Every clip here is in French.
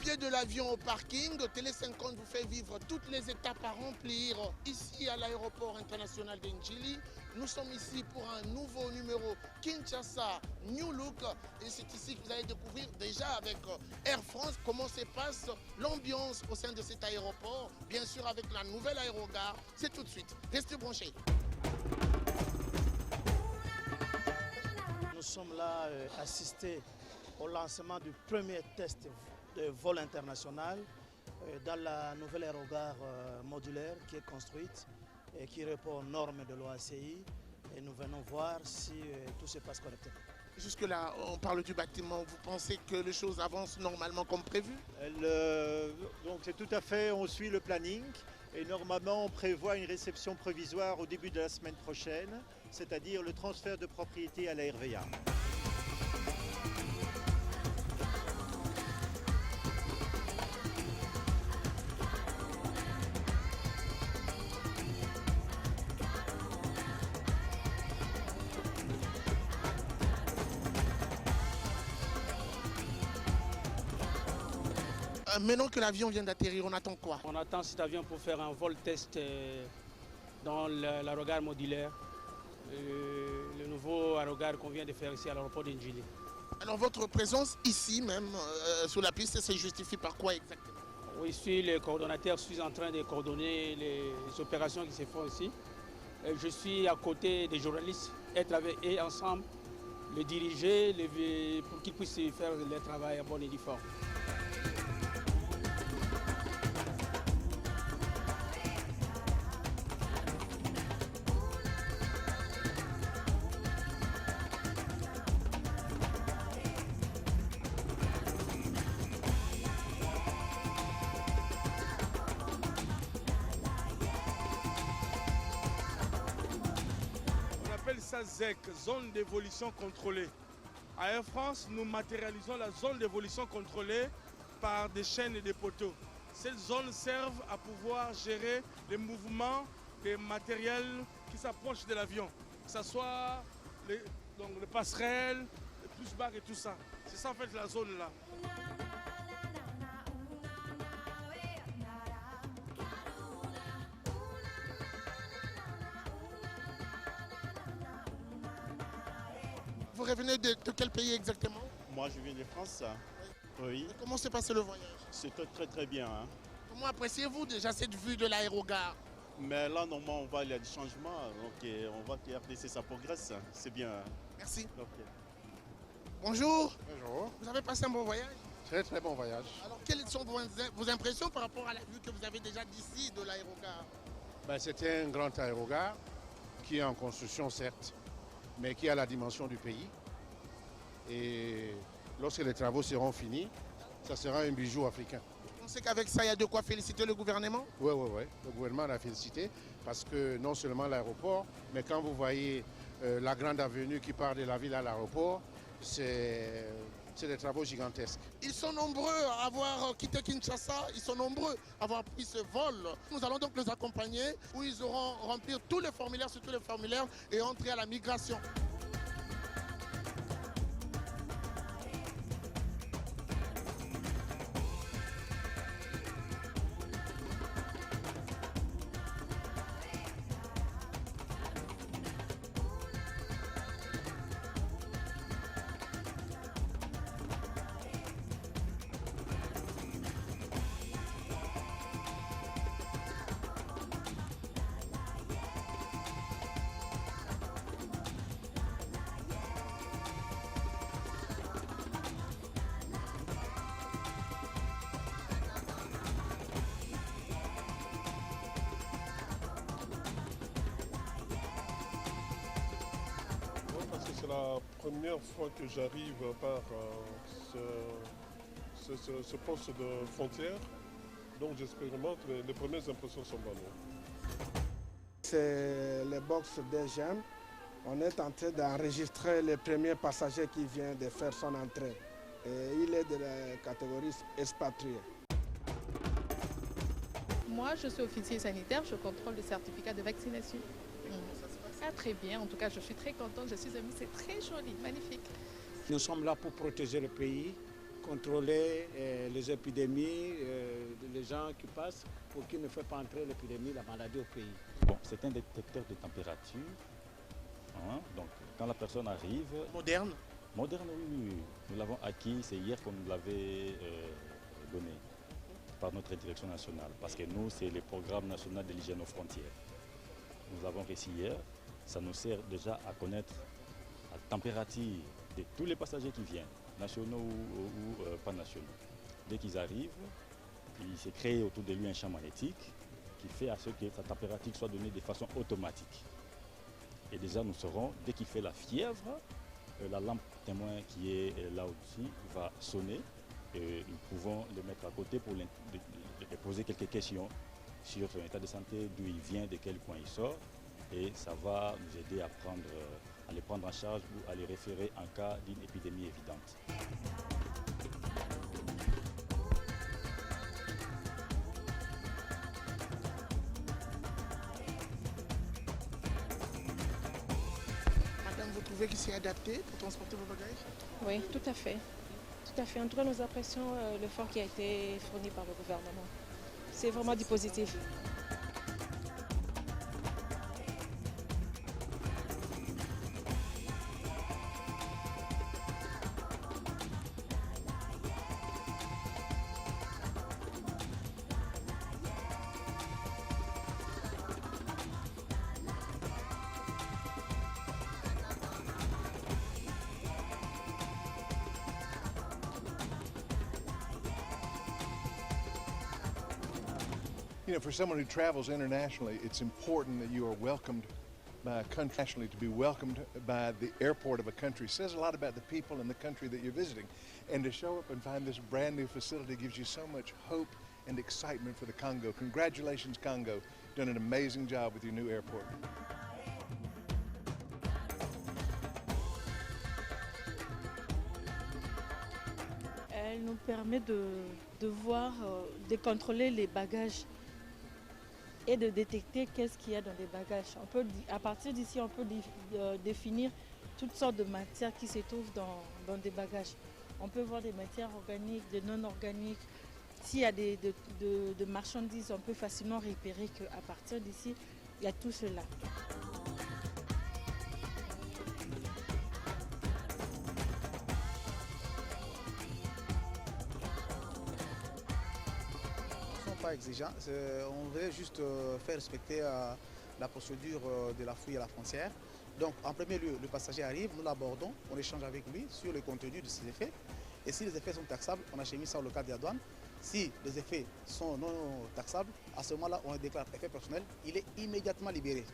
pied de l'avion au parking, Télé 50 vous fait vivre toutes les étapes à remplir ici à l'aéroport international d'Ndjili. Nous sommes ici pour un nouveau numéro Kinshasa New Look et c'est ici que vous allez découvrir déjà avec Air France comment se passe l'ambiance au sein de cet aéroport. Bien sûr avec la nouvelle aérogare, c'est tout de suite. Restez branchés. Nous sommes là assistés au lancement du premier test de vol international dans la nouvelle aérogare modulaire qui est construite et qui répond aux normes de l'OACI. Et nous venons voir si tout se passe correctement. Jusque-là, on parle du bâtiment. Vous pensez que les choses avancent normalement comme prévu? Donc c'est tout à fait, on suit le planning. Et normalement, on prévoit une réception provisoire au début de la semaine prochaine, c'est-à-dire le transfert de propriété à la RVA. Maintenant que l'avion vient d'atterrir, on attend quoi? On attend cet avion pour faire un vol test dans l'aérogare modulaire, le nouveau aérogare qu'on vient de faire ici à l'aéroport d'Ndjili. Alors votre présence ici même, sur la piste, se justifie par quoi exactement? Oui, je suis le coordonnateur, je suis en train de coordonner les opérations qui se font ici. Je suis à côté des journalistes, être avec eux ensemble, les diriger pour qu'ils puissent faire leur travail à bon et due forme. On appelle ça ZEC, zone d'évolution contrôlée. À Air France, nous matérialisons la zone d'évolution contrôlée par des chaînes et des poteaux. Cette zone sert à pouvoir gérer les mouvements des matériels qui s'approchent de l'avion, que ce soit les passerelles, les push-backs et tout ça. C'est ça en fait la zone là. Vous revenez de quel pays exactement? Moi, je viens de France. Oui. Et comment s'est passé le voyage? C'est très bien. Hein. Comment appréciez-vous déjà cette vue de l'aérogare? Mais là, normalement, on va aller à des changements. Donc, on voit que RDC, ça progresse. C'est bien. Hein. Merci. Okay. Bonjour. Bonjour. Vous avez passé un bon voyage? Très bon voyage. Alors, quelles sont vos impressions par rapport à la vue que vous avez déjà d'ici de l'aérogare? C'était un grand aérogare qui est en construction, certes, mais qui a la dimension du pays. Et lorsque les travaux seront finis, ça sera un bijou africain. Vous pensez qu'avec ça, il y a de quoi féliciter le gouvernement? Oui. Le gouvernement l'a félicité parce que non seulement l'aéroport, mais quand vous voyez la grande avenue qui part de la ville à l'aéroport, c'est des travaux gigantesques. Ils sont nombreux à avoir quitté Kinshasa, ils sont nombreux à avoir pris ce vol. Nous allons donc les accompagner où ils auront rempli tous les formulaires, surtout les formulaires, et entrer à la migration. C'est la première fois que j'arrive par ce poste de frontière. Donc j'expérimente, mais les premières impressions sont bonnes. C'est le box DGM. On est en train d'enregistrer le premier passager qui vient de faire son entrée. Et il est de la catégorie expatrié. Moi, je suis officier sanitaire, je contrôle le certificat de vaccination. Ah, très bien, en tout cas, je suis très contente, je suis amie, c'est très joli, magnifique. Nous sommes là pour protéger le pays contrôler les épidémies, les gens qui passent pour qu'ils ne fassent pas entrer l'épidémie, la maladie au pays. Bon, c'est un détecteur de température. Hein, donc quand la personne arrive... Moderne? Moderne, oui. Nous l'avons acquis, c'est hier qu'on nous l'avait donné par notre direction nationale. Parce que nous, c'est le programme national de l'hygiène aux frontières. Nous l'avons reçu hier. Ça nous sert déjà à connaître la température de tous les passagers qui viennent, nationaux ou pas nationaux. Dès qu'ils arrivent, il s'est créé autour de lui un champ magnétique qui fait à ce que sa température soit donnée de façon automatique. Et déjà, nous saurons, dès qu'il fait la fièvre, la lampe témoin qui est là au-dessus va sonner. Et nous pouvons le mettre à côté pour lui poser quelques questions sur son état de santé, d'où il vient, de quel coin il sort. Et ça va nous aider à les prendre en charge ou à les référer en cas d'une épidémie évidente. Madame, vous trouvez qu'il s'est adapté pour transporter vos bagages? Oui, tout à fait. Tout à fait. En tout cas, nous apprécions l'effort qui a été fourni par le gouvernement. C'est vraiment du positif. You know, for someone who travels internationally, it's important that you are welcomed by a country, nationally, to be welcomed by the airport of a country says a lot about the people and the country that you're visiting. And to show up and find this brand new facility gives you so much hope and excitement for the Congo. Congratulations, Congo. Done an amazing job with your new airport. Elle nous permet de voir, de contrôler les bagages et de détecter qu'est-ce qu'il y a dans les bagages. À partir d'ici, on peut définir toutes sortes de matières qui se trouvent dans des bagages. On peut voir des matières organiques, des non organiques. S'il y a de marchandises, on peut facilement repérer qu'à partir d'ici, il y a tout cela. Pas exigeant. On voulait juste faire respecter la procédure de la fouille à la frontière. Donc en premier lieu, le passager arrive, nous l'abordons, on échange avec lui sur le contenu de ses effets. Et si les effets sont taxables, on achemine ça au local des douanes. Si les effets sont non taxables, à ce moment-là, on déclare effet personnel, il est immédiatement libéré.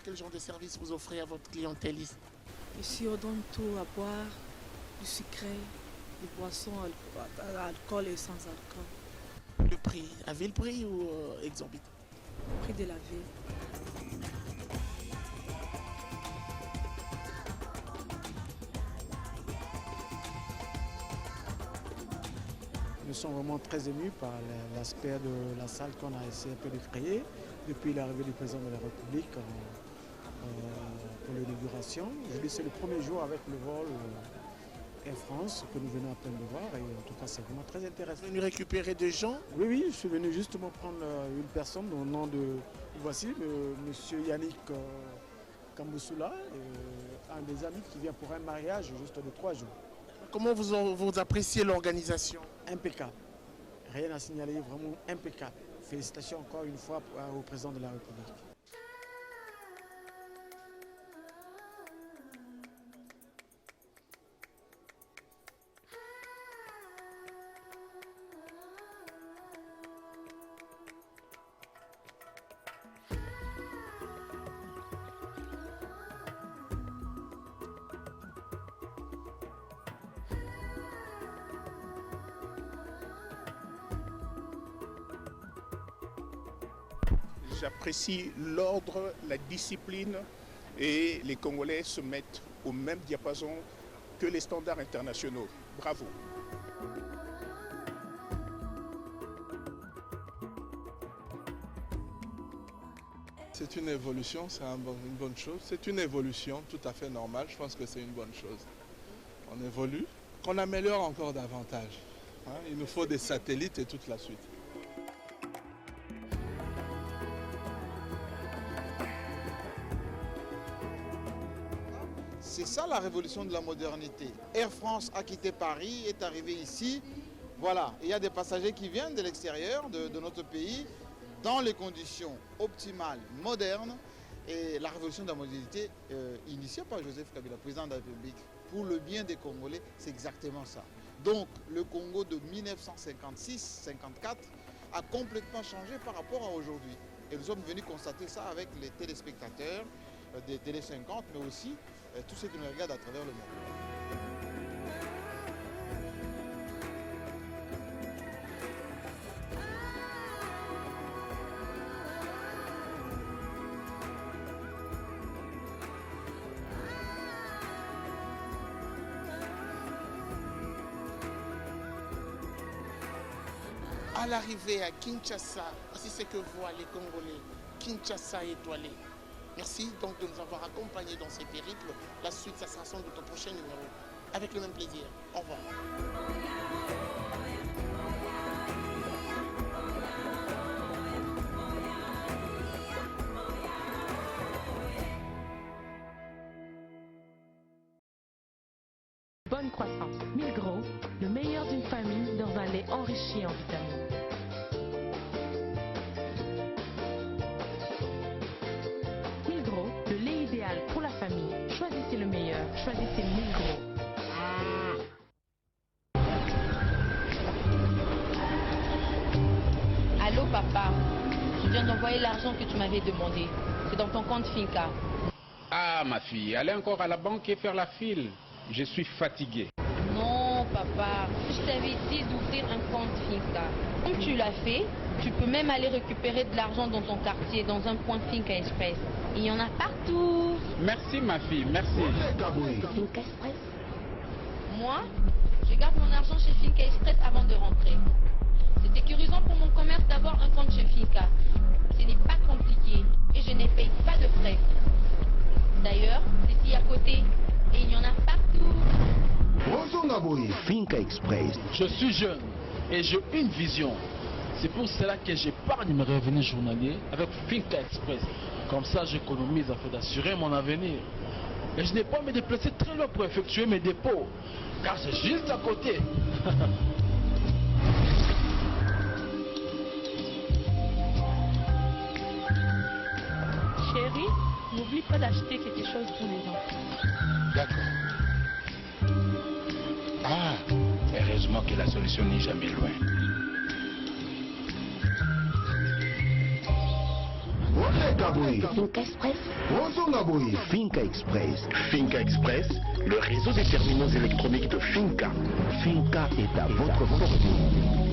Quel genre de service vous offrez à votre clientèle ici? Ici, on donne tout à boire, du sucré, du poisson, alcool et sans alcool. Le prix, à vil prix ou exorbitant? Le prix de la ville. Nous sommes vraiment très émus par l'aspect de la salle qu'on a essayé un peu de créer depuis l'arrivée du président de la République pour l'inauguration. Aujourd'hui, c'est le premier jour avec le vol Air France que nous venons à peine de voir et en tout cas, c'est vraiment très intéressant. Vous êtes venu récupérer des gens? Oui, je suis venu justement prendre une personne au nom de, voici, monsieur Yannick Kamboussoula, un des amis qui vient pour un mariage juste de 3 jours. Comment vous appréciez l'organisation? Impeccable. Rien à signaler, vraiment impeccable. Félicitations encore une fois au président de la République. J'apprécie l'ordre, la discipline et les Congolais se mettent au même diapason que les standards internationaux. Bravo. C'est une évolution, c'est une bonne chose. C'est une évolution tout à fait normale. Je pense que c'est une bonne chose. On évolue, qu'on améliore encore davantage. Il nous faut des satellites et toute la suite. C'est ça la révolution de la modernité. Air France a quitté Paris, est arrivé ici. Voilà, il y a des passagers qui viennent de l'extérieur de notre pays dans les conditions optimales, modernes. Et la révolution de la modernité initiée par Joseph Kabila, président de la République, pour le bien des Congolais, c'est exactement ça. Donc le Congo de 1956-54 a complètement changé par rapport à aujourd'hui. Et nous sommes venus constater ça avec les téléspectateurs des Télé 50, mais aussi tous ceux qui nous regardent à travers le monde. À l'arrivée à Kinshasa, voici ce que voient les Congolais. Kinshasa étoilé. Merci donc de nous avoir accompagnés dans ces périples. La suite, ça sera sans doute au prochain numéro. Avec le même plaisir. Au revoir. Bonne croissance. Milgro, le meilleur d'une famille dans un lait enrichi en vitamines. Milgro, le lait idéal pour la famille. Choisissez le meilleur. Choisissez Milgro. Allô papa, je viens d'envoyer l'argent que tu m'avais demandé. C'est dans ton compte Finca. Ah ma fille, allez encore à la banque et faire la file. Je suis fatigué. Non papa, je t'avais dit d'ouvrir un compte Finca. Comme tu l'as fait, tu peux même aller récupérer de l'argent dans ton quartier, dans un point Finca Express. Il y en a partout. Merci ma fille, merci. Finca Express. Moi, je garde mon argent chez Finca Express avant de rentrer. C'est sécurisant pour mon commerce d'avoir un compte chez Finca. Ce n'est pas compliqué et je ne paye pas de frais. D'ailleurs, c'est ici à côté et il y en a partout. Finca Express. Je suis jeune et j'ai une vision. C'est pour cela que j'épargne mes revenus journaliers avec Finca Express. Comme ça, j'économise afin d'assurer mon avenir. Et je n'ai pas à me déplacer très loin pour effectuer mes dépôts, car c'est juste à côté. Chérie, n'oublie pas d'acheter quelque chose pour les enfants. D'accord. Ah, heureusement que la solution n'est jamais loin. Finca Express. Finca Express. Finca Express, le réseau des terminaux électroniques de Finca. Finca est à votre portée.